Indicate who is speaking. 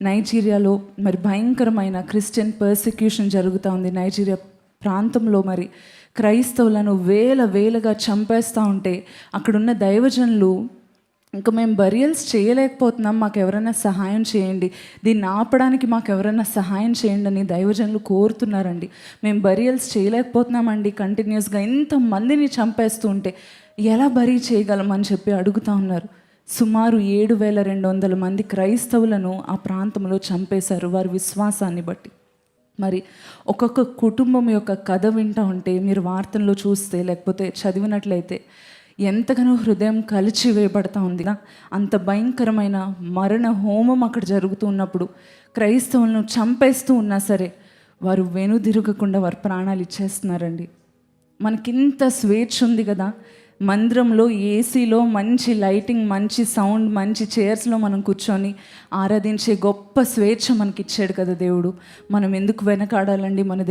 Speaker 1: నైజీరియాలో మరి భయంకరమైన Christian persecution జరుగుతూ ఉంది. నైజీరియా ప్రాంతంలో మరి క్రైస్తవులను వేలగా చంపేస్తూ ఉంటే అక్కడున్న దైవజనులు ఇంకా మేము బరియల్స్ చేయలేకపోతున్నాం, మాకు ఎవరైనా సహాయం చేయండి, దీన్ని ఆపడానికి మాకు ఎవరైనా సహాయం చేయండి అని దైవజనులు కోరుతున్నారండి. మేము బరియల్స్ చేయలేకపోతున్నామండి, కంటిన్యూస్గా ఇంతమందిని చంపేస్తూ ఉంటే ఎలా బరీ చేయగలం అని చెప్పి అడుగుతూ ఉన్నారు. సుమారు 7,200 మంది క్రైస్తవులను ఆ ప్రాంతంలో చంపేశారు వారి విశ్వాసాన్ని బట్టి. మరి ఒక్కొక్క కుటుంబం యొక్క కథ వింటూ ఉంటే మీరు వార్తల్లో చూస్తే లేకపోతే చదివినట్లయితే ఎంతగానో హృదయం కలిచివేయబడతా ఉంది. అంత భయంకరమైన మరణ హోమం అక్కడ జరుగుతూ ఉన్నప్పుడు క్రైస్తవులను చంపేస్తూ ఉన్నా సరే వారు వెనుదిరగకుండా వారు ప్రాణాలు ఇచ్చేస్తున్నారండి. మనకింత స్వేచ్ఛ ఉంది కదా, మందిరంలో ఏసీలో మంచి లైటింగ్, మంచి సౌండ్, మంచి చైర్స్లో మనం కూర్చొని ఆరాధించే గొప్ప స్వేచ్ఛ మనకి ఇచ్చాడు కదా దేవుడు. మనం ఎందుకు వెనకాడాలండి? మన